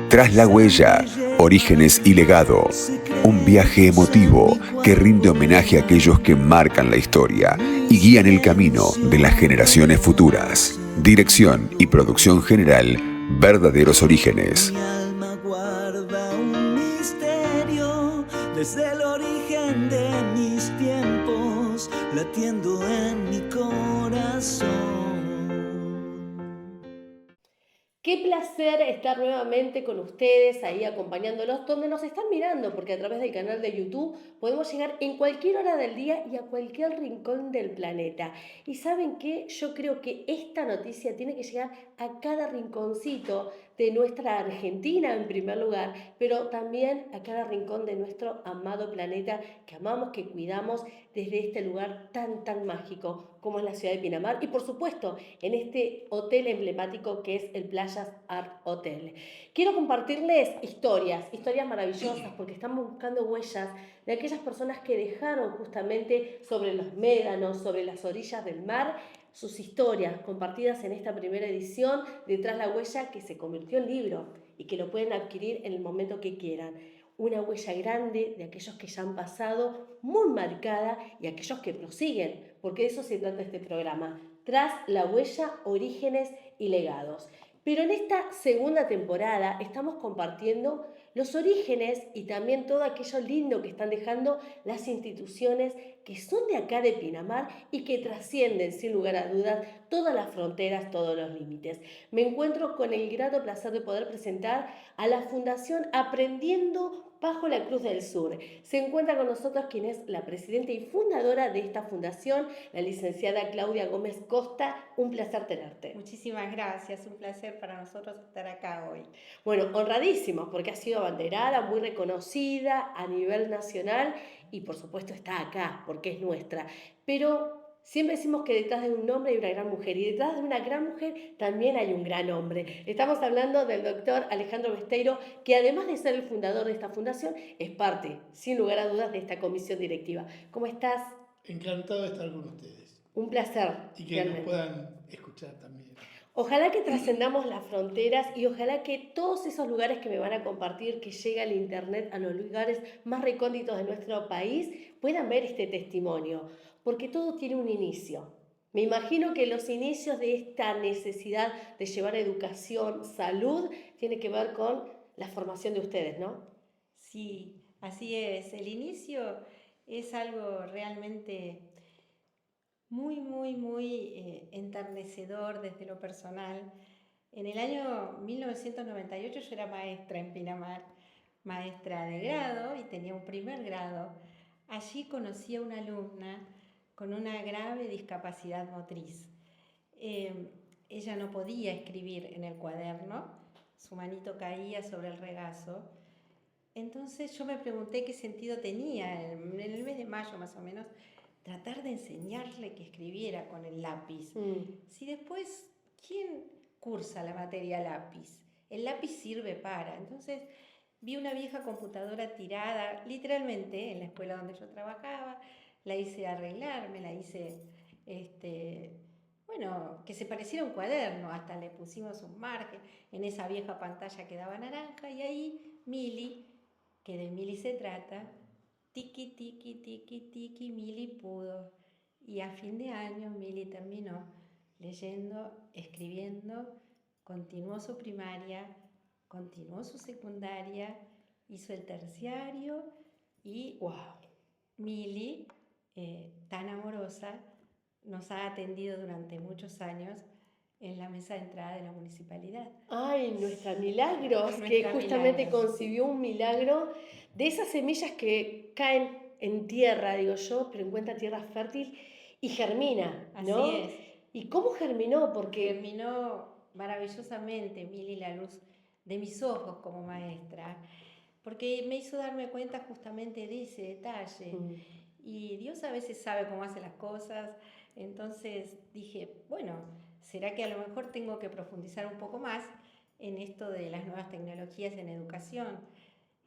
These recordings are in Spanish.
Tras la huella, orígenes y legado. Un viaje emotivo que rinde homenaje a aquellos que marcan la historia y guían el camino de las generaciones futuras. Dirección y producción general, Verdaderos Orígenes. Mi alma guarda un misterio desde el origen de mis tiempos, latiendo en mi corazón. Qué placer estar nuevamente con ustedes ahí acompañándolos donde nos están mirando, porque a través del canal de YouTube podemos llegar en cualquier hora del día y a cualquier rincón del planeta. Y ¿saben qué? Yo creo que esta noticia tiene que llegar a cada rinconcito de nuestra Argentina en primer lugar, pero también a cada rincón de nuestro amado planeta que amamos, que cuidamos desde este lugar tan mágico como es la ciudad de Pinamar y por supuesto en este hotel emblemático que es el Playas Art Hotel. Quiero compartirles historias maravillosas porque estamos buscando huellas de aquellas personas que dejaron justamente sobre los médanos, sobre las orillas del mar, sus historias compartidas en esta primera edición de Tras la Huella, que se convirtió en libro y que lo pueden adquirir en el momento que quieran. Una huella grande de aquellos que ya han pasado, muy marcada, y aquellos que prosiguen, porque de eso se trata este programa. Tras la Huella, orígenes y legados. Pero en esta segunda temporada estamos compartiendo los orígenes y también todo aquello lindo que están dejando las instituciones que son de acá de Pinamar y que trascienden sin lugar a dudas todas las fronteras, todos los límites. Me encuentro con el grato placer de poder presentar a la Fundación Aprendiendo Bajo la Cruz del Sur. Se encuentra con nosotros quien es la presidenta y fundadora de esta fundación, la licenciada Claudia Gómez Costa. Un placer tenerte. Muchísimas gracias, un placer para nosotros estar acá hoy. Bueno, honradísimos porque ha sido abanderada, muy reconocida a nivel nacional y por supuesto está acá porque es nuestra. Pero siempre decimos que detrás de un hombre hay una gran mujer y detrás de una gran mujer también hay un gran hombre. Estamos hablando del doctor Alejandro Besteiro, que además de ser el fundador de esta fundación, es parte, sin lugar a dudas, de esta comisión directiva. ¿Cómo estás? Encantado de estar con ustedes. Un placer. Y que realmente nos puedan escuchar también. Ojalá que trascendamos las fronteras y ojalá que todos esos lugares que me van a compartir, que llega el internet a los lugares más recónditos de nuestro país, puedan ver este testimonio, porque todo tiene un inicio. Me imagino que los inicios de esta necesidad de llevar educación, salud, tiene que ver con la formación de ustedes, ¿no? Sí, así es. El inicio es algo realmente muy enternecedor desde lo personal. En el año 1998 yo era maestra en Pinamar, maestra de grado y tenía un primer grado. Allí conocí a una alumna con una grave discapacidad motriz. Ella no podía escribir en el cuaderno, su manito caía sobre el regazo. Entonces yo me pregunté qué sentido tenía en el mes de mayo más o menos tratar de enseñarle que escribiera con el lápiz. Si después, ¿quién cursa la materia lápiz? El lápiz sirve para. Entonces vi una vieja computadora tirada, literalmente, en la escuela donde yo trabajaba. La hice arreglar, me la hice, que se pareciera a un cuaderno. Hasta le pusimos un margen en esa vieja pantalla que daba naranja. Y ahí Mili, que de Mili se trata, tiki, tiki, tiki, tiki, Mili pudo. Y a fin de año Mili terminó leyendo, escribiendo, continuó su primaria, continuó su secundaria, hizo el terciario y Mili, tan amorosa, nos ha atendido durante muchos años en la mesa de entrada de la municipalidad. Ay, nuestra Milagros, que justamente concibió un milagro de esas semillas que caen en tierra, digo yo, pero encuentra tierra fértil y germina, ¿no? Así es. ¿Y cómo germinó? Porque germinó maravillosamente, Mili, la luz de mis ojos como maestra, porque me hizo darme cuenta justamente de ese detalle. Y Dios a veces sabe cómo hace las cosas. Entonces dije, bueno, ¿será que a lo mejor tengo que profundizar un poco más en esto de las nuevas tecnologías en educación?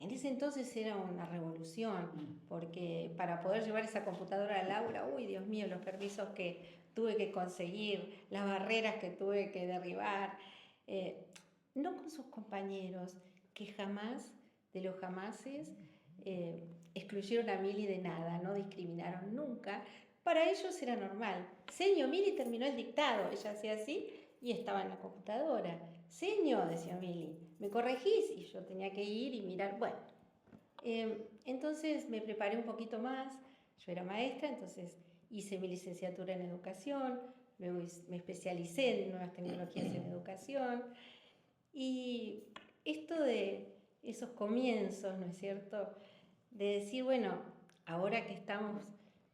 En ese entonces era una revolución, porque para poder llevar esa computadora al aula, uy, Dios mío, los permisos que tuve que conseguir, las barreras que tuve que derribar, no con sus compañeros, que jamás, de los jamases, excluyeron a Mili de nada, no discriminaron nunca. Para ellos era normal. Señor, Mili terminó el dictado, ella hacía así y estaba en la computadora. Señor, decía Mili, ¿me corregís? Y yo tenía que ir y mirar. Bueno, entonces me preparé un poquito más. Yo era maestra, entonces hice mi licenciatura en educación, me especialicé en nuevas tecnologías en educación. Y esto de esos comienzos, ¿no es cierto? De decir, bueno, ahora que estamos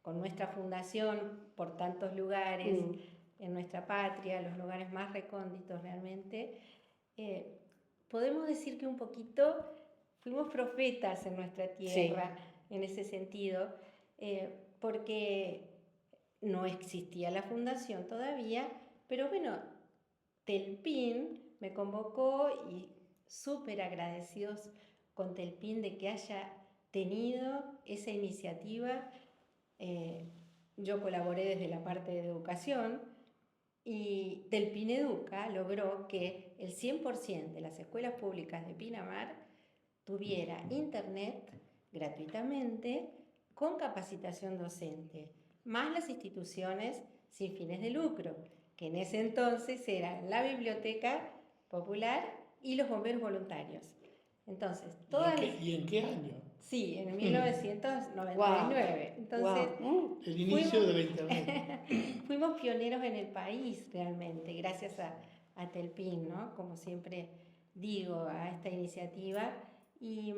con nuestra fundación por tantos lugares, en nuestra patria, los lugares más recónditos realmente, podemos decir que un poquito fuimos profetas en nuestra tierra, en ese sentido, porque no existía la fundación todavía, pero bueno, Telpin me convocó y súper agradecidos con Telpin de que haya tenido esa iniciativa. Yo colaboré desde la parte de educación y Telpin Educa logró que el 100% de las escuelas públicas de Pinamar tuviera internet gratuitamente con capacitación docente, más las instituciones sin fines de lucro, que en ese entonces eran la Biblioteca Popular y los bomberos voluntarios. Entonces, ¿Y en qué año? Sí, en 1999. Wow. Entonces, El inicio de la internet. Fuimos pioneros en el país realmente, gracias a Telpin, ¿no? Como siempre digo, a esta iniciativa. Y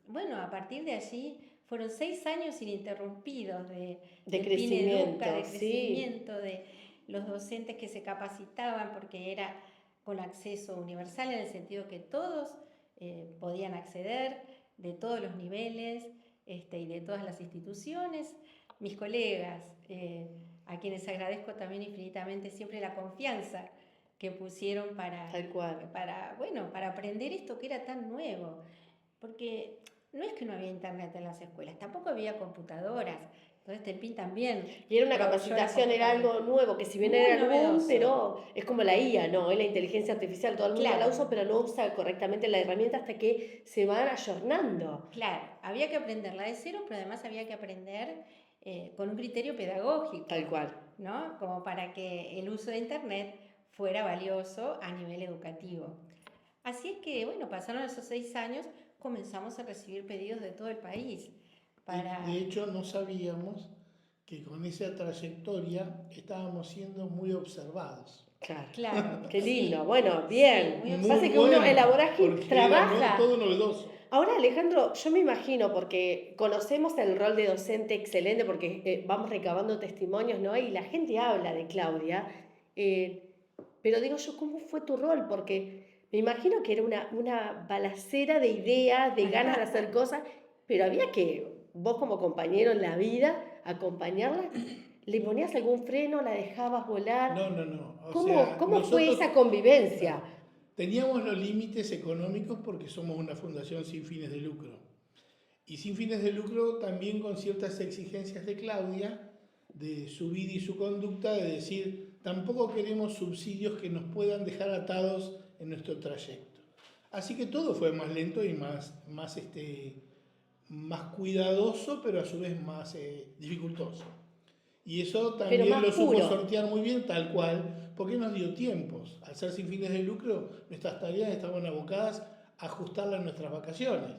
bueno, a partir de allí fueron 6 años ininterrumpidos de crecimiento, de crecimiento, de los docentes que se capacitaban, porque era con acceso universal en el sentido que todos podían acceder, de todos los niveles y de todas las instituciones. Mis colegas, a quienes agradezco también infinitamente siempre la confianza que pusieron para aprender esto que era tan nuevo, porque no es que no había internet en las escuelas, tampoco había computadoras. Entonces Telpin también. Y era una capacitación, era algo nuevo, que si bien era nuevo, pero es como la IA, ¿no? Es la inteligencia artificial, todo el mundo la usa, pero no usa correctamente la herramienta hasta que se van ayornando. Claro, había que aprenderla de cero, pero además había que aprender con un criterio pedagógico. Tal cual. ¿No? Como para que el uso de internet fuera valioso a nivel educativo. Así es que, bueno, pasaron esos 6 años, comenzamos a recibir pedidos de todo el país. De hecho, no sabíamos que con esa trayectoria estábamos siendo muy observados. Claro. Qué lindo. Bueno, bien. Sí, pasa que uno elabora y trabaja. Todo novedoso. Ahora, Alejandro, yo me imagino, porque conocemos el rol de docente excelente, porque vamos recabando testimonios, ¿no? Y la gente habla de Claudia. Pero digo yo, ¿cómo fue tu rol? Porque me imagino que era una balacera de ideas, de ganas de hacer cosas, pero había que, vos como compañero en la vida, acompañarla. ¿Le ponías algún freno? ¿La dejabas volar? No. ¿Cómo fue esa convivencia? Teníamos los límites económicos porque somos una fundación sin fines de lucro. Y sin fines de lucro también con ciertas exigencias de Claudia, de su vida y su conducta, de decir, tampoco queremos subsidios que nos puedan dejar atados en nuestro trayecto. Así que todo fue más lento y más cuidadoso, pero a su vez más dificultoso. Y eso también lo supo sortear muy bien, tal cual, porque nos dio tiempos. Al ser sin fines de lucro, nuestras tareas estaban abocadas a ajustarlas a nuestras vacaciones,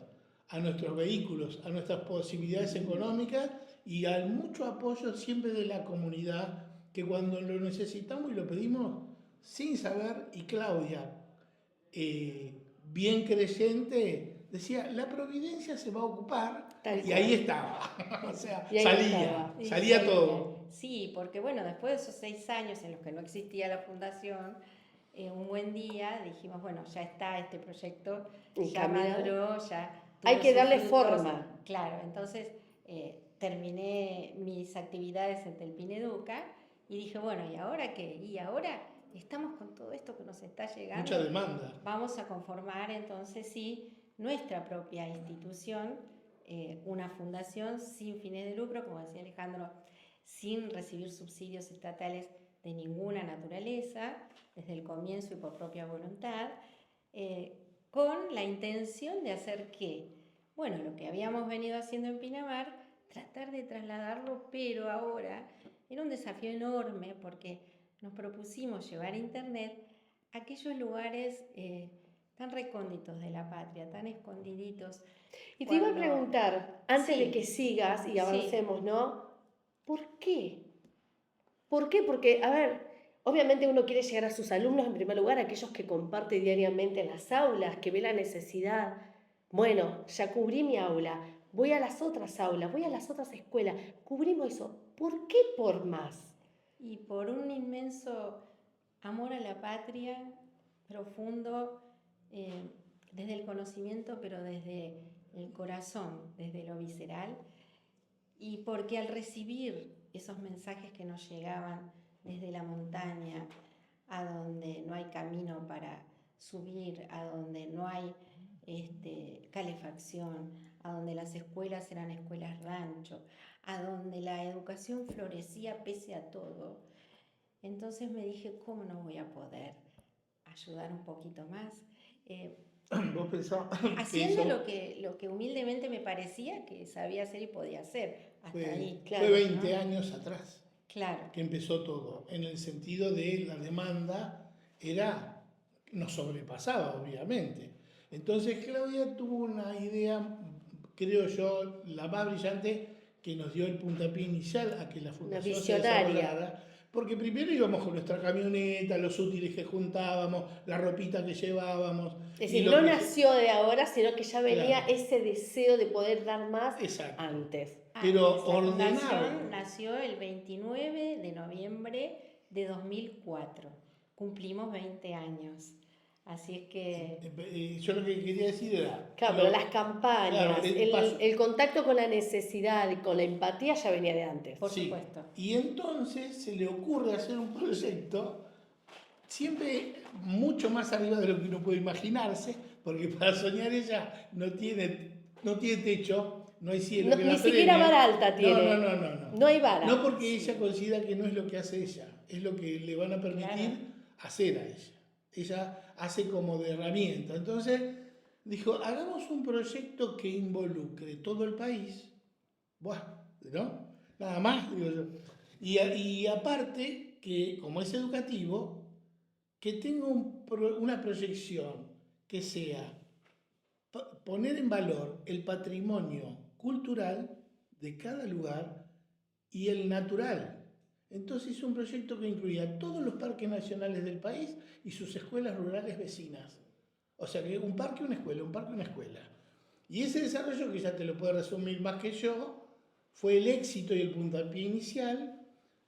a nuestros vehículos, a nuestras posibilidades económicas y al mucho apoyo siempre de la comunidad, que cuando lo necesitamos y lo pedimos sin saber, y Claudia, bien creyente, decía, la providencia se va a ocupar, y ahí estaba. O sea, salía todo. Sí, porque bueno, después de esos 6 años en los que no existía la fundación, un buen día dijimos, bueno, ya está este proyecto, ya maduró, ya... Hay que darle forma. Claro, entonces terminé mis actividades en Telpin Educa y dije, bueno, ¿y ahora qué? Y ahora estamos con todo esto que nos está llegando. Mucha demanda. Vamos a conformar entonces, sí, nuestra propia institución, una fundación sin fines de lucro, como decía Alejandro, sin recibir subsidios estatales de ninguna naturaleza, desde el comienzo y por propia voluntad, con la intención de hacer que, bueno, lo que habíamos venido haciendo en Pinamar, tratar de trasladarlo, pero ahora era un desafío enorme porque nos propusimos llevar Internet a aquellos lugares tan recónditos de la patria, tan escondiditos. Y te iba a preguntar, antes de que sigas y avancemos, ¿no? ¿Por qué? ¿Por qué? Porque, a ver, obviamente uno quiere llegar a sus alumnos, en primer lugar, aquellos que comparte diariamente en las aulas, que ve la necesidad. Bueno, ya cubrí mi aula, voy a las otras aulas, voy a las otras escuelas, cubrimos eso. ¿Por qué por más? Y por un inmenso amor a la patria, profundo, desde el conocimiento, pero desde el corazón, desde lo visceral, y porque al recibir esos mensajes que nos llegaban desde la montaña, a donde no hay camino para subir, a donde no hay calefacción, a donde las escuelas eran escuelas rancho, a donde la educación florecía pese a todo, entonces me dije, ¿cómo no voy a poder ayudar un poquito más? ¿Vos pensabas haciendo lo que humildemente me parecía que sabía hacer y podía hacer. Hasta ahí, claro, fue 20 ¿no? años atrás, claro, que empezó todo, en el sentido de la demanda nos sobrepasaba, obviamente. Entonces Claudia tuvo una idea, creo yo, la más brillante, que nos dio el puntapié inicial a que la fundación se desarrollara. Porque primero íbamos con nuestra camioneta, los útiles que juntábamos, la ropita que llevábamos. Es decir, no nació de ahora, sino que ya venía ese deseo de poder dar más antes. Pero la fundación nació el 29 de noviembre de 2004. Cumplimos 20 años. Así es que... yo lo que quería decir era... Claro, pero las campañas, el contacto con la necesidad y con la empatía ya venía de antes. Por supuesto. Y entonces se le ocurre hacer un proyecto siempre mucho más arriba de lo que uno puede imaginarse, porque para soñar ella no tiene techo, no hay cielo. Ni siquiera vara alta tiene. No. No hay vara. No porque ella considera que no es lo que hace ella, es lo que le van a permitir hacer a ella. Ella hace como de herramienta. Entonces dijo, hagamos un proyecto que involucre todo el país. Bueno, ¿no? Nada más, digo yo. Y aparte, que como es educativo, que tenga una proyección que sea poner en valor el patrimonio cultural de cada lugar y el natural. Entonces hizo un proyecto que incluía todos los parques nacionales del país y sus escuelas rurales vecinas. O sea que un parque, una escuela, un parque, una escuela. Y ese desarrollo, que ya te lo puedo resumir más que yo, fue el éxito y el puntapié inicial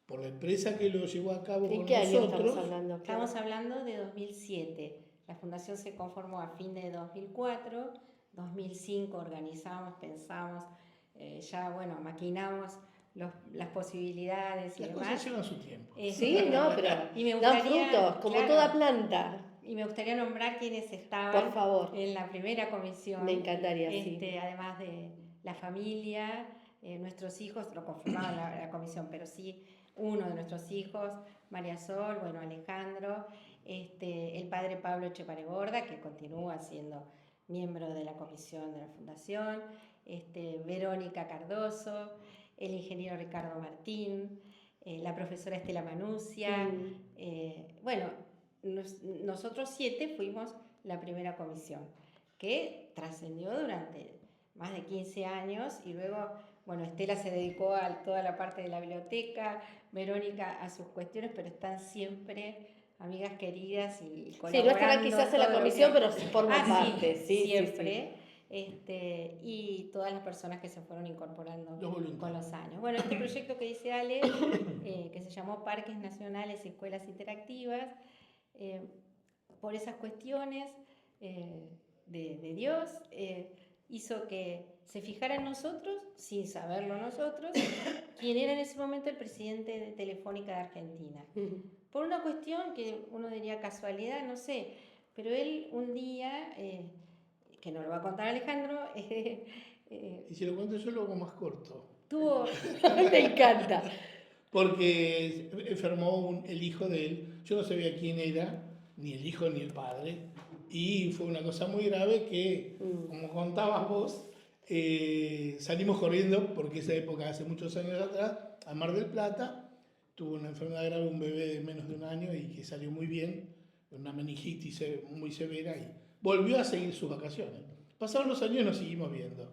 por la empresa que lo llevó a cabo con nosotros. ¿De qué año estamos hablando? Estamos hablando de 2007. La fundación se conformó a fin de 2004. 2005 organizamos, pensamos, maquinamos las posibilidades y las demás. Las cosas llevan su tiempo. Sí, no, pero dan frutos, como toda planta. Y me gustaría nombrar quienes estaban por favor en la primera comisión. Me encantaría, sí. Además de la familia, nuestros hijos, lo conformaban la comisión, pero sí uno de nuestros hijos, María Sol, Alejandro, el padre Pablo Echeparegorda, que continúa siendo miembro de la comisión de la fundación, Verónica Cardoso, el ingeniero Ricardo Martín, la profesora Estela Manucia. Nosotros 7 fuimos la primera comisión, que trascendió durante más de 15 años y luego, Estela se dedicó a toda la parte de la biblioteca, Verónica a sus cuestiones, pero están siempre amigas queridas y colaborando. Sí, no estarán quizás en la comisión, pero forman parte. Sí, siempre. Y todas las personas que se fueron incorporando con los años. Bueno, este proyecto que dice Ale, que se llamó Parques Nacionales y Escuelas Interactivas, por esas cuestiones de Dios, hizo que se fijara en nosotros, sin saberlo nosotros, quién era en ese momento el presidente de Telefónica de Argentina. Por una cuestión que uno diría casualidad, no sé, pero él un día... que no lo va a contar Alejandro. Y si lo cuento yo, lo hago más corto. Me encanta. Porque enfermó el hijo de él. Yo no sabía quién era, ni el hijo ni el padre. Y fue una cosa muy grave que, como contabas vos, salimos corriendo, porque esa época, hace muchos años atrás, a Mar del Plata, tuvo una enfermedad grave, un bebé de menos de un año y que salió muy bien, una meningitis muy severa, y volvió a seguir sus vacaciones. Pasaron los años y nos seguimos viendo.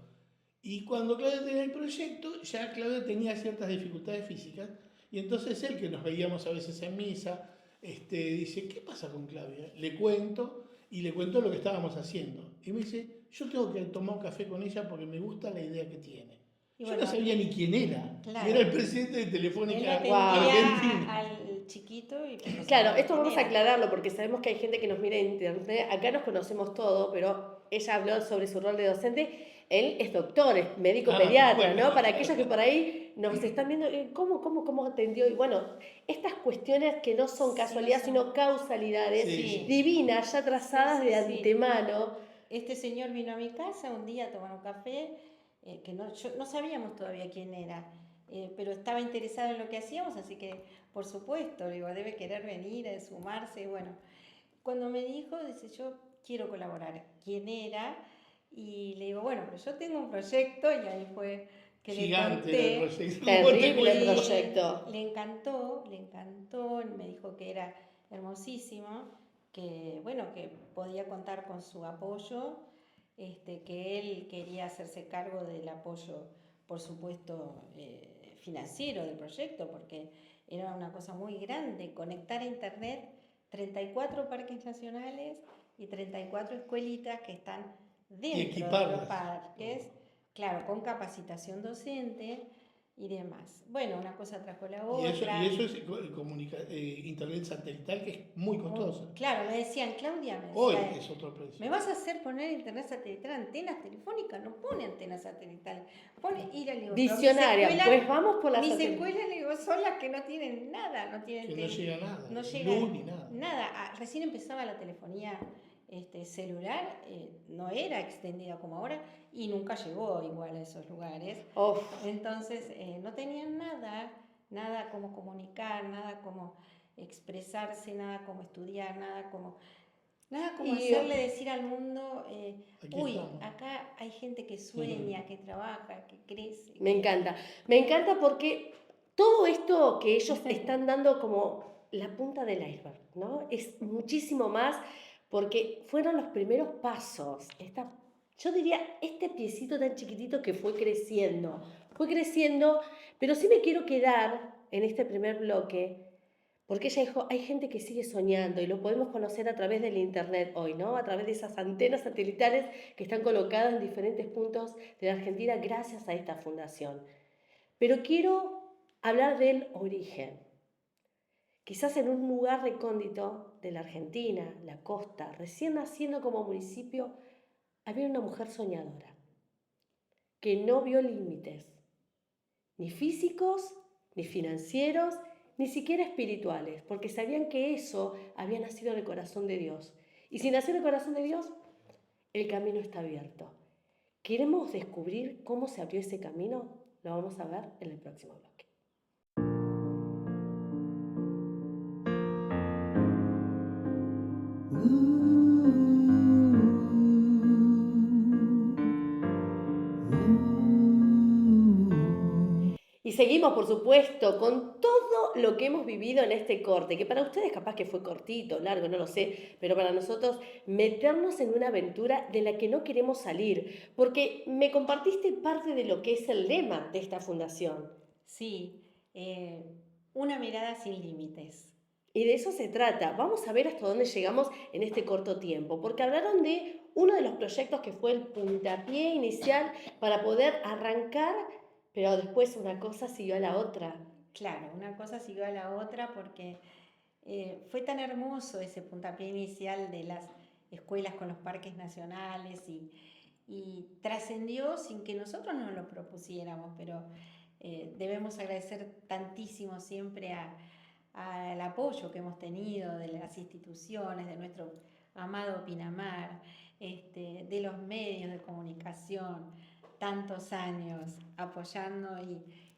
Y cuando Claudia tenía el proyecto, ya Claudia tenía ciertas dificultades físicas, y entonces él, que nos veíamos a veces en misa, dice, ¿qué pasa con Claudia? Le cuento lo que estábamos haciendo. Y me dice, yo tengo que tomar un café con ella porque me gusta la idea que tiene. Yo no sabía ni quién era. Claro. Era el presidente de Telefónica Argentina. Al chiquito. Y claro, esto vamos a aclararlo porque sabemos que hay gente que nos mira en internet. Acá nos conocemos todos, pero ella habló sobre su rol de docente. Él es doctor, es médico pediatra, ¿no? Para aquellos que por ahí nos están viendo, ¿cómo atendió? Y bueno, estas cuestiones que no son casualidades, sino causalidades divinas, ya trazadas de antemano. Este señor vino a mi casa un día a tomar un café, que no sabíamos todavía quién era, pero estaba interesado en lo que hacíamos, así que, por supuesto, le digo, debe querer venir, sumarse. Bueno, cuando me dijo, dice, yo quiero colaborar. ¿Quién era? Y le digo, bueno, pero yo tengo un proyecto, y ahí fue que gigante le conté. El proyecto. Terrible proyecto. Le encantó, me dijo que era hermosísimo, que bueno, que podía contar con su apoyo, que él quería hacerse cargo del apoyo, por supuesto, financiero del proyecto, porque era una cosa muy grande, conectar a internet 34 parques nacionales y 34 escuelitas que están dentro de los parques, claro, con capacitación docente y demás. Bueno, una cosa trajo la otra. Y eso es internet satelital, que es muy costoso. Claro, me decían, Claudia, hoy es otro precio. ¿Me vas a hacer poner internet satelital, antenas telefónicas? No pone antenas satelital, pone diccionaria, pues vamos por las mis escuelas, le digo, son las que no tienen nada, no tienen que no llega nada, no llega luz ni nada. Nada, recién empezaba la telefonía celular, no era extendida como ahora y nunca llegó igual a esos lugares. Entonces no tenían nada como comunicar, nada como expresarse, nada como estudiar, nada como hacerle decir al mundo, acá hay gente que sueña, que trabaja, que crece. Me encanta porque todo esto que ellos están dando como la punta del iceberg, ¿no? Es muchísimo más, porque fueron los primeros pasos. Yo diría, este piecito tan chiquitito que fue creciendo, pero sí me quiero quedar en este primer bloque, porque ella dijo, hay gente que sigue soñando y lo podemos conocer a través del internet hoy, ¿no? A través de esas antenas satelitales que están colocadas en diferentes puntos de la Argentina gracias a esta fundación. Pero quiero hablar del origen. Quizás en un lugar recóndito de la Argentina, la costa, recién naciendo como municipio, había una mujer soñadora que no vio límites, ni físicos, ni financieros, ni siquiera espirituales, porque sabían que eso había nacido del corazón de Dios. Y si nació del corazón de Dios, el camino está abierto. ¿Queremos descubrir cómo se abrió ese camino? Lo vamos a ver en el próximo bloque. Y seguimos, por supuesto, con todo lo que hemos vivido en este corte, que para ustedes capaz que fue cortito, largo, no lo sé, pero para nosotros meternos en una aventura de la que no queremos salir, porque me compartiste parte de lo que es el lema de esta fundación. Sí, una mirada sin límites. Y de eso se trata. Vamos a ver hasta dónde llegamos en este corto tiempo, porque hablaron de uno de los proyectos que fue el puntapié inicial para poder arrancar, pero después una cosa siguió a la otra. Claro, una cosa siguió a la otra porque fue tan hermoso ese puntapié inicial de las escuelas con los parques nacionales y trascendió sin que nosotros nos lo propusiéramos, pero debemos agradecer tantísimo siempre al apoyo que hemos tenido de las instituciones, de nuestro amado Pinamar, de los medios de comunicación, tantos años apoyando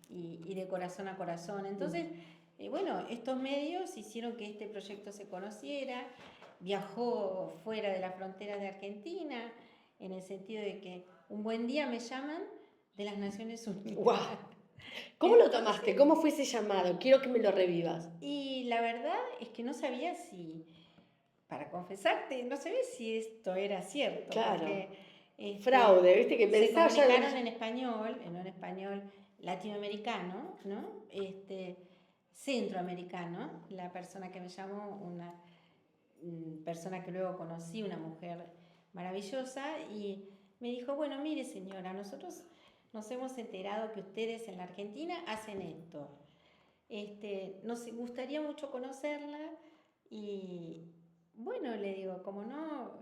y de corazón a corazón. Entonces, bueno, estos medios hicieron que este proyecto se conociera, viajó fuera de las fronteras de Argentina, en el sentido de que un buen día me llaman de las Naciones Unidas. ¡Guau! ¿Cómo lo tomaste? ¿Cómo fue ese llamado? Quiero que me lo revivas. Y la verdad es que no sabía si, para confesarte, no sabía si esto era cierto. Claro. Porque, fraude, ¿viste? Que pensaba se comunicaron en un español latinoamericano, ¿no? Centroamericano. La persona que me llamó, una persona que luego conocí, una mujer maravillosa, y me dijo, bueno, mire señora, nosotros nos hemos enterado que ustedes en la Argentina hacen esto. Nos gustaría mucho conocerla y bueno, le digo, ¿cómo no?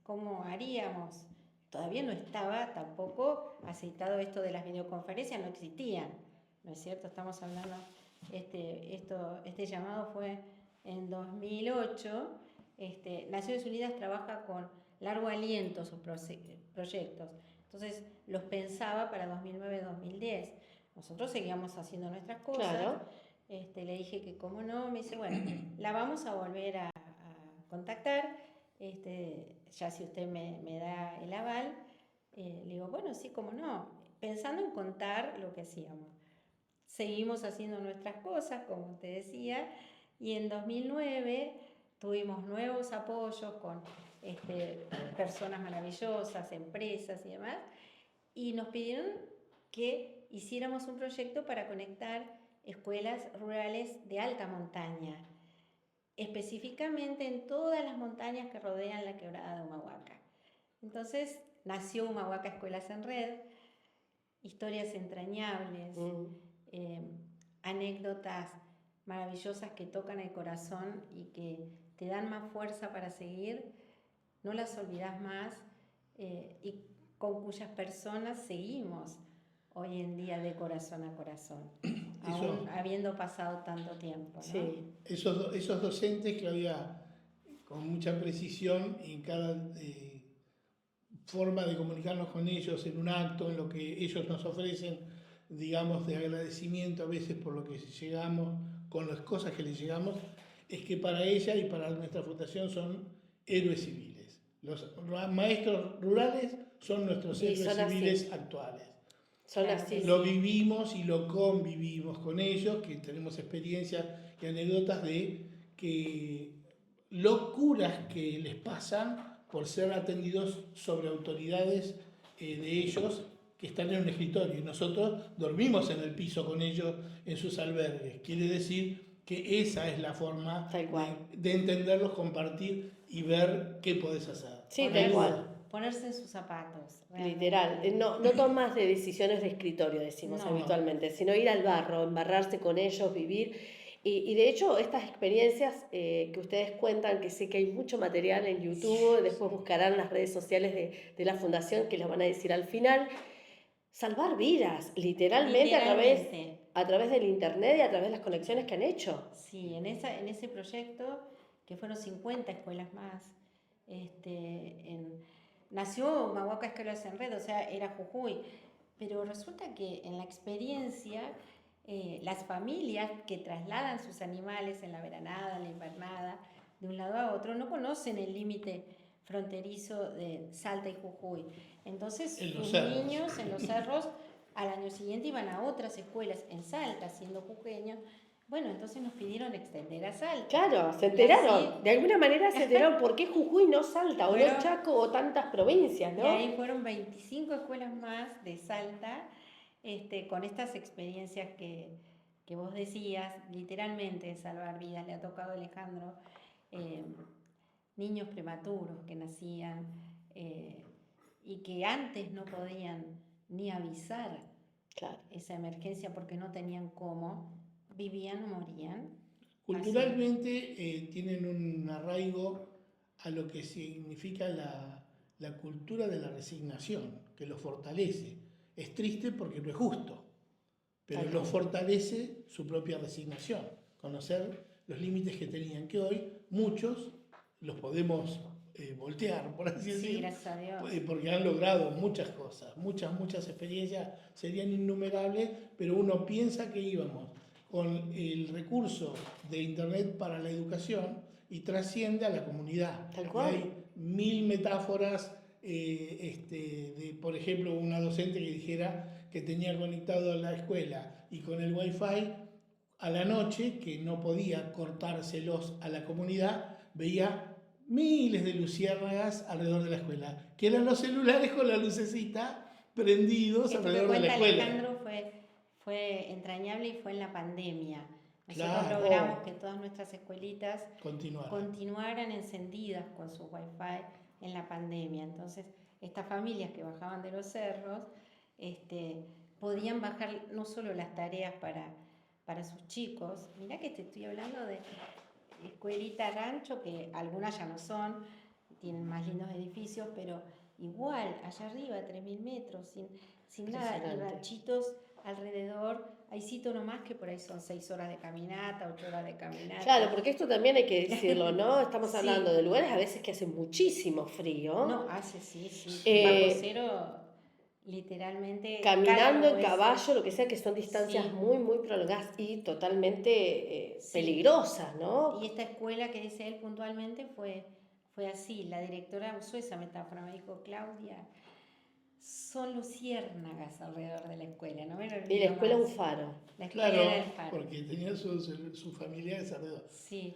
¿Cómo haríamos? Todavía no estaba tampoco aceitado esto de las videoconferencias, no existían, ¿no es cierto? Estamos hablando, este llamado fue en 2008. Naciones Unidas trabaja con largo aliento sus proyectos. Entonces los pensaba para 2009-2010. Nosotros seguíamos haciendo nuestras cosas. Claro. Le dije que cómo no, me dice, bueno, la vamos a volver a contactar, ya si usted me da el aval. Le digo, bueno, sí, cómo no, pensando en contar lo que hacíamos. Seguimos haciendo nuestras cosas, como te decía, y en 2009 tuvimos nuevos apoyos con personas maravillosas, empresas y demás, y nos pidieron que hiciéramos un proyecto para conectar escuelas rurales de alta montaña, específicamente en todas las montañas que rodean la quebrada de Humahuaca. Entonces nació Humahuaca Escuelas en Red, historias entrañables, anécdotas maravillosas que tocan el corazón y que te dan más fuerza para seguir, no las olvidas más, y con cuyas personas seguimos hoy en día de corazón a corazón, aún habiendo pasado tanto tiempo, ¿no? Sí. Esos docentes, Claudia, con mucha precisión en cada forma de comunicarnos con ellos, en un acto, en lo que ellos nos ofrecen, digamos, de agradecimiento a veces por lo que llegamos, con las cosas que les llegamos, es que para ella y para nuestra fundación son héroes civiles. Los maestros rurales son nuestros héroes civiles actuales. Son así. Lo vivimos y lo convivimos con ellos, que tenemos experiencias y anécdotas de que locuras que les pasan por ser atendidos sobre autoridades de ellos que están en un escritorio. Y nosotros dormimos en el piso con ellos en sus albergues. Quiere decir que esa es la forma de entenderlos, compartir y ver qué podés hacer. Sí, tal cual. Ponerse en sus zapatos. Realmente. Literal. No tomas de decisiones de escritorio, decimos habitualmente, sino ir al barro, embarrarse con ellos, vivir. Y de hecho, estas experiencias que ustedes cuentan, que sé que hay mucho material en YouTube, después buscarán las redes sociales de la Fundación, que las van a decir al final, salvar vidas, literalmente. A través del internet y a través de las conexiones que han hecho. Sí, en ese proyecto, que fueron 50 escuelas más, nació Humahuaca Escuelas en Red, o sea, era Jujuy, pero resulta que en la experiencia, las familias que trasladan sus animales en la veranada, en la invernada, de un lado a otro, no conocen el límite fronterizo de Salta y Jujuy. Entonces, sus niños en los cerros al año siguiente iban a otras escuelas en Salta, siendo jujeños. Bueno, entonces nos pidieron extender a Salta. Claro, se enteraron. Así, de alguna manera se enteraron por qué Jujuy no Salta, o no Chaco, o tantas provincias, ¿no? Y ahí fueron 25 escuelas más de Salta, con estas experiencias que vos decías, literalmente salvar vidas. Le ha tocado a Alejandro niños prematuros que nacían y que antes no podían ni avisar esa emergencia porque no tenían cómo, vivían o morían. Culturalmente tienen un arraigo a lo que significa la cultura de la resignación, que los fortalece. Es triste porque no es justo, pero los fortalece su propia resignación, conocer los límites que tenían, que hoy muchos los podemos voltear, por así decirlo. Sí, gracias a Dios. Porque han logrado muchas cosas, muchas experiencias, serían innumerables, pero uno piensa que íbamos con el recurso de Internet para la educación y trasciende a la comunidad. Tal cual. Hay 1000 metáforas, por ejemplo, una docente que dijera que tenía conectado a la escuela y con el Wi-Fi a la noche, que no podía cortárselos a la comunidad, veía miles de luciérnagas alrededor de la escuela, que eran los celulares con la lucecita prendidos alrededor de la escuela. Alejandro fue entrañable y fue en la pandemia. Nosotros Claro. logramos que todas nuestras escuelitas Continuaron. continuaran encendidas con su Wi-Fi en la pandemia. Entonces, estas familias que bajaban de los cerros podían bajar no solo las tareas para sus chicos. Mirá que te estoy hablando de escuelita rancho, que algunas ya no son, tienen más lindos edificios, pero igual, allá arriba, 3000 metros, sin nada, y ranchitos alrededor. Hay sitio nomás que por ahí son 6 horas de caminata, 8 horas de caminata. Claro, porque esto también hay que decirlo, ¿no? Estamos Sí. hablando de lugares a veces que hace muchísimo frío. No, hace sí. Eh, Bajo cero, literalmente. Caminando en cada caballo, lo que sea, que son distancias Sí. muy, muy prolongadas y totalmente Sí. peligrosas, ¿no? Y esta escuela que dice él puntualmente fue así. La directora usó esa metáfora, me dijo, Claudia, son luciérnagas alrededor de la escuela, ¿no? Y la escuela un faro. La escuela Claro, era el faro. porque tenía sus familiares alrededor. Sí.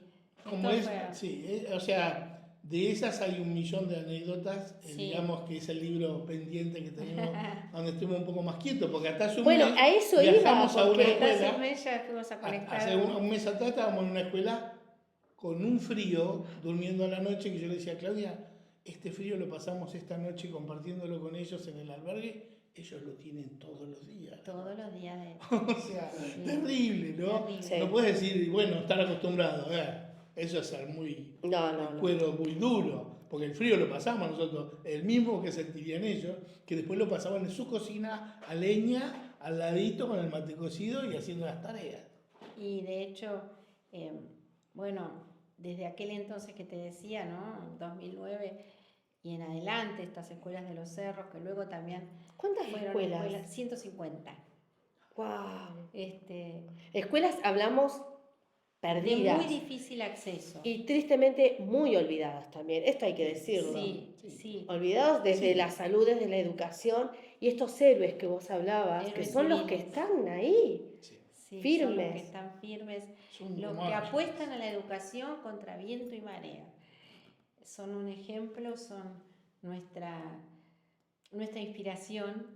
Como Esto es, fue- sí, o sea, de esas hay 1.000.000 de anécdotas, Sí. digamos que es el libro pendiente que tenemos, donde estuvimos un poco más quietos, porque hasta hace un Bueno, mes a eso iba, viajamos a una porque- Hasta hace escuela. un mes ya fuimos a conectar. Hace un mes atrás estábamos en una escuela con un frío, durmiendo a la noche, que yo le decía a Claudia, este frío lo pasamos esta noche compartiéndolo con ellos en el albergue, ellos lo tienen todos los días. Todos los días de... O sea, terrible, ¿no? Terrible. Sí. No puedes decir, bueno, estar acostumbrado, eso es ser muy No. cuero muy duro, porque el frío lo pasamos nosotros, el mismo que sentirían ellos, que después lo pasaban en su cocina a leña, al ladito con el mate cocido y haciendo las tareas. Y de hecho, bueno, desde aquel entonces que te decía, ¿no? 2009 y en adelante, estas escuelas de los cerros, que luego también ¿Cuántas fueron escuelas? 150. Wow. De Escuelas, hablamos, perdidas. muy difícil acceso. Y tristemente muy olvidadas también, esto hay que decirlo. Sí. Olvidados desde la salud, desde la educación y estos héroes que vos hablabas, que Héroes son los que civiles. están ahí. Sí. Sí, Firmes. son los que están firmes, Son los como que ángeles. apuestan a la educación contra viento y marea. Son un ejemplo, son nuestra inspiración,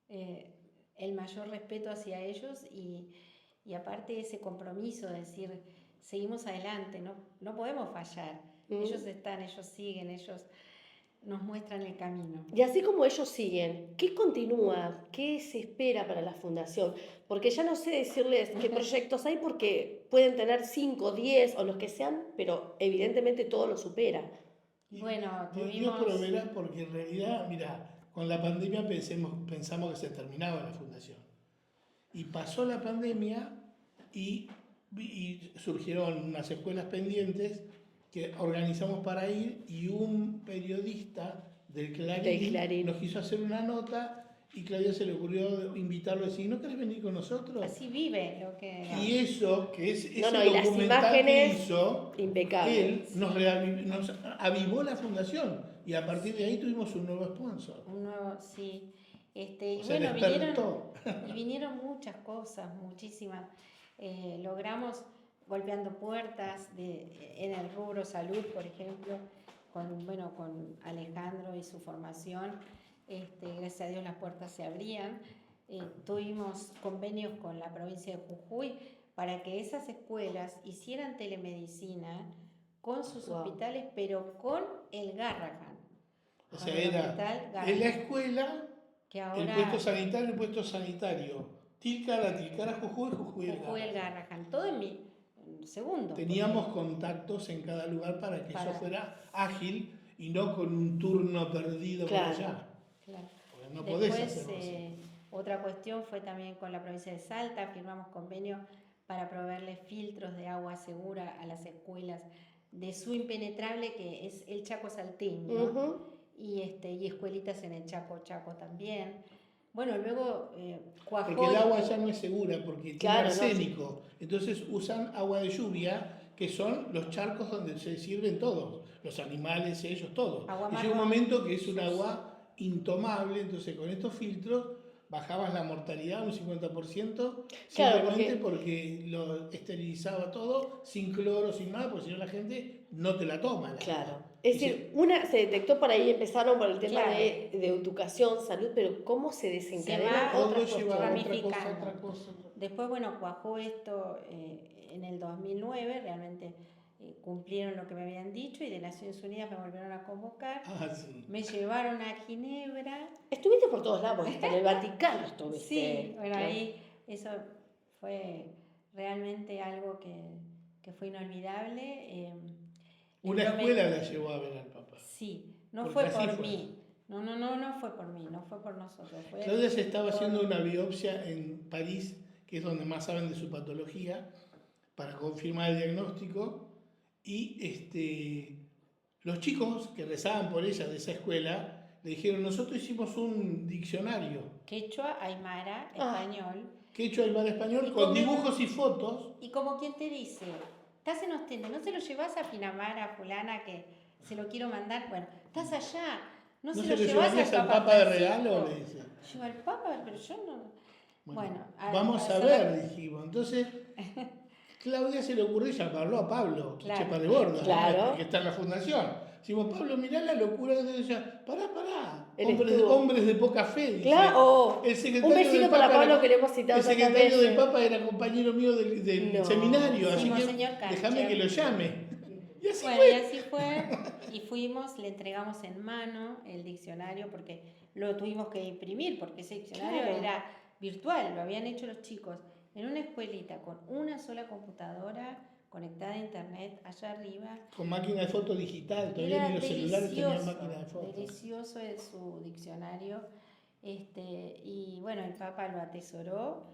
el mayor respeto hacia ellos y aparte ese compromiso de decir, seguimos adelante, no podemos fallar. Ellos están, ellos siguen, ellos nos muestran el camino. Y así como ellos siguen, ¿qué continúa? ¿Qué se espera para la fundación? Porque ya no sé decirles qué proyectos hay porque pueden tener 5, 10 o los que sean, pero evidentemente todo lo supera. Y Bueno, Dios tuvimos... proveerá, porque en realidad, mira, con la pandemia pensamos que se terminaba la fundación. Y pasó la pandemia y surgieron unas escuelas pendientes que organizamos para ir y un periodista del Clarín nos quiso hacer una nota y Claudia se le ocurrió invitarlo a decir, ¿no querés venir con nosotros? Así vive lo que... Y eso, que es ese y las documental que imágenes hizo, impecables. él nos avivó la fundación y a partir de ahí tuvimos un nuevo sponsor. Un nuevo, sí. Y Se bueno, despertó. vinieron muchas cosas, muchísimas. Logramos golpeando puertas en el rubro salud, por ejemplo, con Alejandro y su formación. Gracias a Dios las puertas se abrían. Tuvimos convenios con la provincia de Jujuy para que esas escuelas hicieran telemedicina con sus hospitales, pero con el Garrahan. O sea, era en la escuela, que ahora, el puesto sanitario. Tilcara, Jujuy, el Garrahan. Todo en segundo. Teníamos contactos en cada lugar para que eso fuera ágil y no con un turno perdido por allá. Claro. Porque no podés Después, hacerlo así. otra cuestión fue también con la provincia de Salta, firmamos convenio para proveerle filtros de agua segura a las escuelas de su impenetrable, que es el Chaco salteño, y escuelitas en el Chaco también. Bueno, luego cuajó. Porque el agua ya no es segura, porque tiene arsénico. No. Entonces usan agua de lluvia, que son los charcos donde se sirven todos, los animales, ellos, todos. Y llega un momento que es un agua intomable, entonces con estos filtros bajabas la mortalidad un 50%, simplemente porque lo esterilizaba todo, sin cloro, sin nada, porque si no la gente no te la toma. Es decir, se detectó por ahí, empezaron por el tema de educación, salud, pero cómo se desencadena todo lleva otra cosa. Después, bueno, cuajó esto en el 2009, realmente cumplieron lo que me habían dicho y de Naciones Unidas me volvieron a convocar. Sí. Me llevaron a Ginebra. Estuviste por todos lados, hasta en el Vaticano estuviste. Sí, bueno, ahí eso fue realmente algo que fue inolvidable. Una escuela la llevó a ver al Papa. Sí, no fue por mí. No fue por mí, no fue por nosotros. Claudia se estaba haciendo una biopsia en París, que es donde más saben de su patología, para confirmar el diagnóstico. Y los chicos que rezaban por ella de esa escuela le dijeron: nosotros hicimos un diccionario. Quechua, aymara, español. Quechua, aymara, español, con dibujos y fotos. Y como quien te dice, estás en Ostende, ¿no se lo llevas a Pinamar, a fulana que se lo quiero mandar? Bueno, estás allá, ¿no se lo llevas al Papa de regalo? Le dice. Lleva al Papa, pero yo no. Bueno, vamos a ver, dijimos. Entonces, Claudia se le ocurrió llamarlo a Pablo, Chepa de Borda, que está en la fundación. Decimos: Pablo, mirá la locura. Entonces ella: pará. Hombres de poca fe. Dice. Claro, un besito para Pablo, que le hemos citado. El secretario del Papa era compañero mío del seminario, así que déjame que lo llame. Y así fue. Y fuimos, le entregamos en mano el diccionario, porque lo tuvimos que imprimir, porque ese diccionario era virtual, lo habían hecho los chicos en una escuelita con una sola computadora conectada a internet allá arriba. Con máquina de foto digital, todavía ni los celulares tenían máquina de foto. Delicioso es su diccionario. Y bueno, el Papa lo atesoró.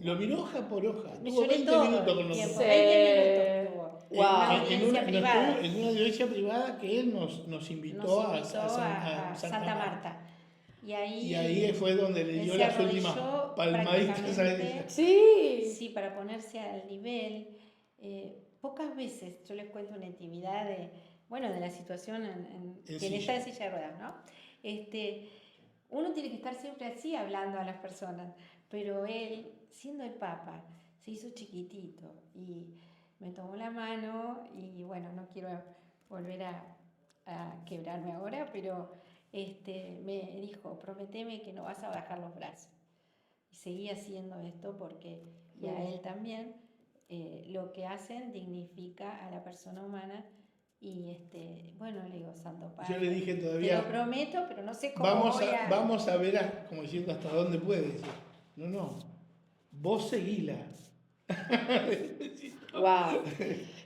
Lo miró hoja por hoja. Tuvo 20 minutos con nosotros. 20 minutos tuvo. En una audiencia privada que él nos invitó a Santa Marta. Y ahí fue donde le dio las últimas palmaditas a ella. Sí, para ponerse al nivel. Pocas veces yo les cuento una intimidad de la situación en quien está en silla de ruedas, ¿no? Uno tiene que estar siempre así hablando a las personas, pero él, siendo el Papa, se hizo chiquitito y me tomó la mano y bueno, no quiero volver a quebrarme ahora, pero me dijo: prométeme que no vas a bajar los brazos. Y seguí haciendo esto porque, y a él también, lo que hacen dignifica a la persona humana. Y le digo: Santo Padre, yo le dije todavía: te lo prometo, pero no sé cómo vamos a ver, como diciendo, hasta dónde puedes. No, vos seguila. Wow,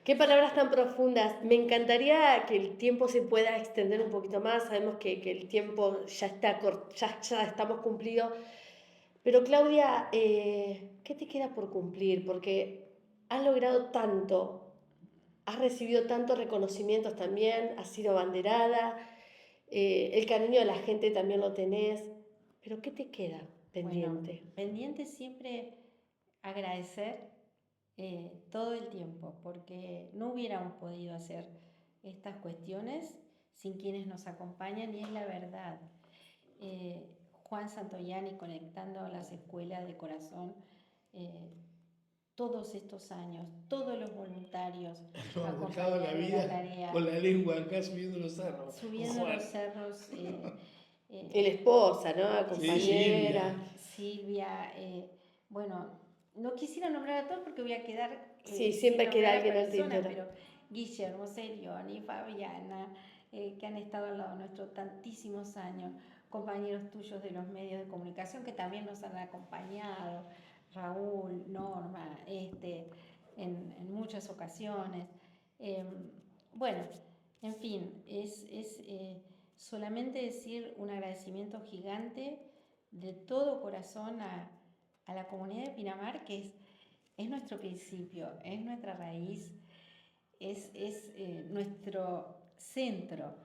qué palabras tan profundas. Me encantaría que el tiempo se pueda extender un poquito más. Sabemos que el tiempo ya estamos cumplidos. Pero Claudia, ¿qué te queda por cumplir? Porque has logrado tanto. Has recibido tantos reconocimientos también, has sido abanderada, el cariño de la gente también lo tenés, pero ¿qué te queda pendiente? Bueno, pendiente siempre agradecer todo el tiempo, porque no hubiéramos podido hacer estas cuestiones sin quienes nos acompañan, y es la verdad. Juan Santoyani conectando las escuelas de corazón, todos estos años, todos los voluntarios acompañando la vida con la lengua acá subiendo los cerros. La esposa, ¿no? Compañera. Silvia. No quisiera nombrar a todos porque voy a quedar... siempre queda alguien en el tintero. Pero Guillermo, Serioni, Fabiana, que han estado al lado nuestro tantísimos años, compañeros tuyos de los medios de comunicación que también nos han acompañado, Raúl, Norma, en muchas ocasiones. En fin, es solamente decir un agradecimiento gigante de todo corazón a la comunidad de Pinamar, que es nuestro principio, es nuestra raíz. es nuestro centro,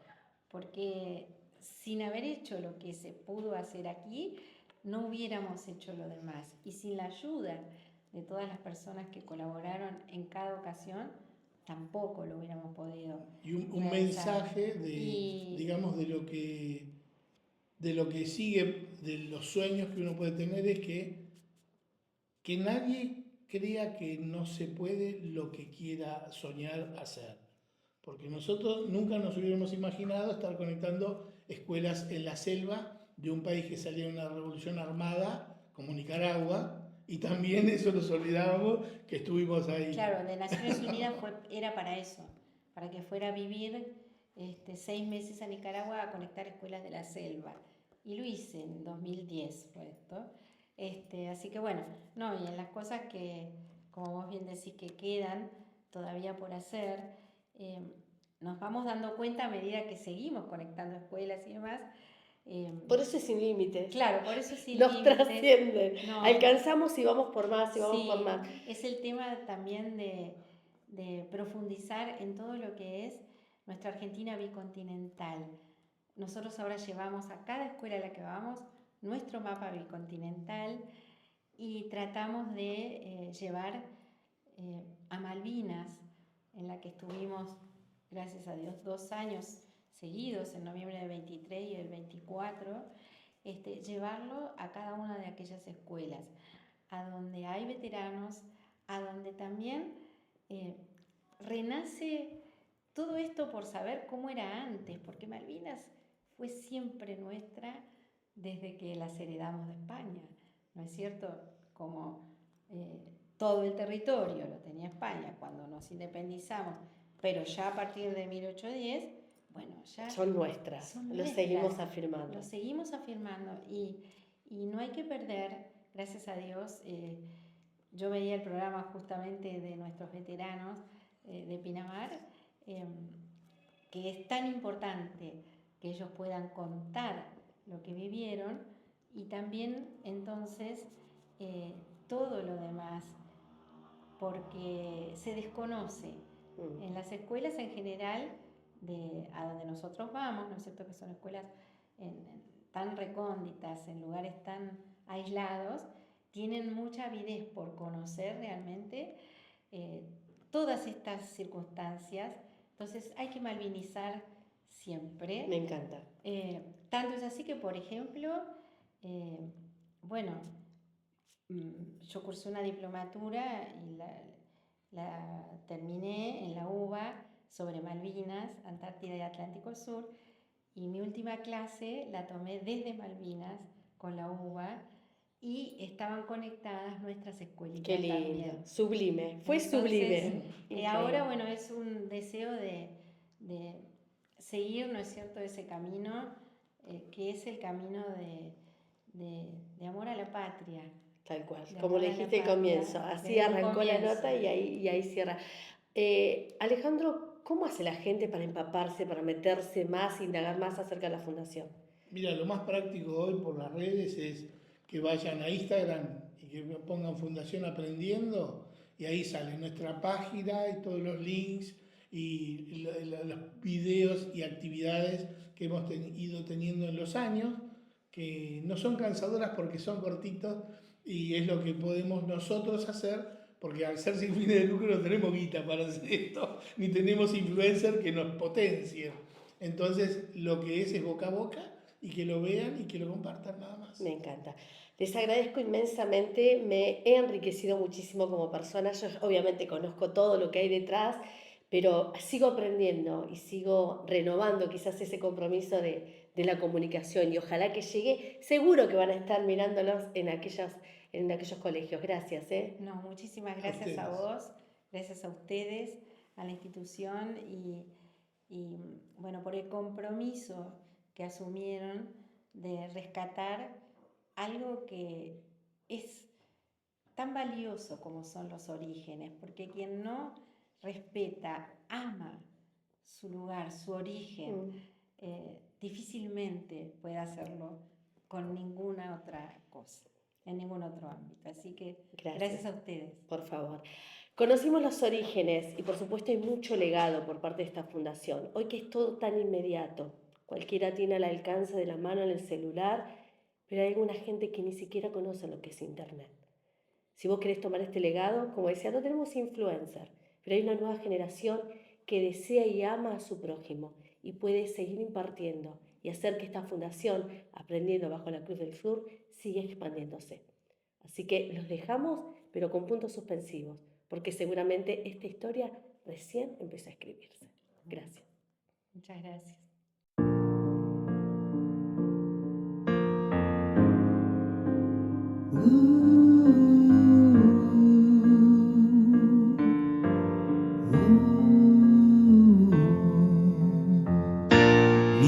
porque sin haber hecho lo que se pudo hacer aquí, no hubiéramos hecho lo demás. Y sin la ayuda de todas las personas que colaboraron en cada ocasión, tampoco lo hubiéramos podido. Y un mensaje digamos, de lo que sigue, de los sueños que uno puede tener, es que nadie crea que no se puede lo que quiera soñar hacer. Porque nosotros nunca nos hubiéramos imaginado estar conectando escuelas en la selva de un país que salía de una revolución armada, como Nicaragua, y también eso nos olvidábamos que estuvimos ahí. Claro, de Naciones Unidas era para eso, para que fuera a vivir 6 meses a Nicaragua a conectar escuelas de la selva. Y lo hice en 2010, fue esto. Así que bueno, no, y en las cosas que, como vos bien decís, que quedan todavía por hacer, nos vamos dando cuenta a medida que seguimos conectando escuelas y demás. Por eso es sin límites. Claro, por eso es sin Nos límites. trasciende. No, alcanzamos y vamos por más, y vamos sí, por más. Es el tema también de profundizar en todo lo que es nuestra Argentina bicontinental. Nosotros ahora llevamos a cada escuela a la que vamos nuestro mapa bicontinental y tratamos de llevar a Malvinas, en la que estuvimos, gracias a Dios, 2 años seguidos, en noviembre del 23 y el 24, llevarlo a cada una de aquellas escuelas, a donde hay veteranos, a donde también renace todo esto por saber cómo era antes, porque Malvinas fue siempre nuestra desde que las heredamos de España, ¿no es cierto? Como todo el territorio lo tenía España cuando nos independizamos, pero ya a partir de 1810, bueno, ya son nuestras, lo seguimos afirmando. Lo seguimos afirmando y no hay que perder, gracias a Dios. Yo veía el programa justamente de nuestros veteranos de Pinamar, que es tan importante que ellos puedan contar lo que vivieron y también entonces todo lo demás, porque se desconoce. En las escuelas en general, a donde nosotros vamos, ¿no es cierto?, que son escuelas tan recónditas, en lugares tan aislados, tienen mucha avidez por conocer realmente todas estas circunstancias. Entonces hay que malvinizar siempre. Me encanta. Tanto es así que, por ejemplo, yo cursé una diplomatura y la terminé en la UBA sobre Malvinas, Antártida y Atlántico Sur, y mi última clase la tomé desde Malvinas con la UBA y estaban conectadas nuestras escuelitas. Qué lindo, también. Sublime, fue Entonces, sublime. Ahora, bueno, es un deseo de seguir, ¿no es cierto?, ese camino, que es el camino de amor a la patria. Tal cual, como le dijiste al comienzo, así arrancó la nota y ahí cierra. Alejandro, ¿cómo hace la gente para empaparse, para meterse más, indagar más acerca de la fundación? Mira, lo más práctico hoy por las redes es que vayan a Instagram y que pongan Fundación Aprendiendo y ahí sale nuestra página y todos los links y los videos y actividades que hemos ido teniendo en los años, que no son cansadoras porque son cortitos y es lo que podemos nosotros hacer, porque al ser sin fines de lucro no tenemos guita para hacer esto, ni tenemos influencer que nos potencien. Entonces lo que es boca a boca y que lo vean y que lo compartan, nada más. Me encanta. Les agradezco inmensamente, me he enriquecido muchísimo como persona. Yo obviamente conozco todo lo que hay detrás, pero sigo aprendiendo y sigo renovando quizás ese compromiso de la comunicación y ojalá que llegue. Seguro que van a estar mirándolos en aquellos colegios. Gracias. No, muchísimas gracias a vos, gracias a ustedes, a la institución y bueno, por el compromiso que asumieron de rescatar algo que es tan valioso como son los orígenes, porque quien no respeta, ama su lugar, su origen, difícilmente puede hacerlo con ninguna otra cosa. en ningún otro ámbito. Así que gracias a ustedes. Por favor. Conocimos los orígenes y por supuesto hay mucho legado por parte de esta fundación. Hoy que es todo tan inmediato, cualquiera tiene al alcance de la mano en el celular, pero hay alguna gente que ni siquiera conoce lo que es Internet. Si vos querés tomar este legado, como decía, no tenemos influencer, pero hay una nueva generación que desea y ama a su prójimo y puede seguir impartiendo y hacer que esta fundación, Aprendiendo bajo la Cruz del Sur, siga expandiéndose. Así que los dejamos, pero con puntos suspensivos, porque seguramente esta historia recién empezó a escribirse. Gracias. Muchas gracias.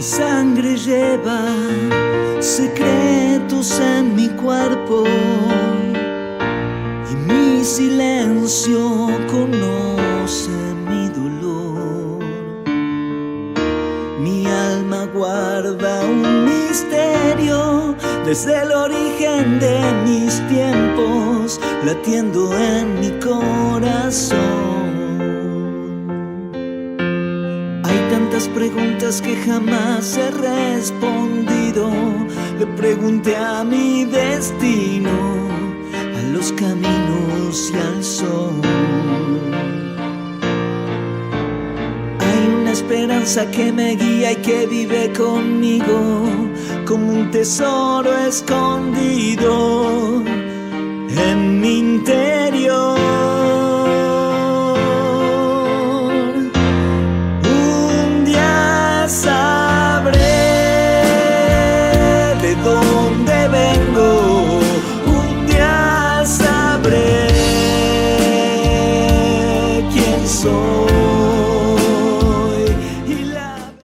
Mi sangre lleva secretos en mi cuerpo y mi silencio conoce mi dolor. Mi alma guarda un misterio desde el origen de mis tiempos, latiendo en mi corazón. Tantas preguntas que jamás he respondido. Le pregunté a mi destino, a los caminos y al sol. Hay una esperanza que me guía y que vive conmigo, como un tesoro escondido en mi interior.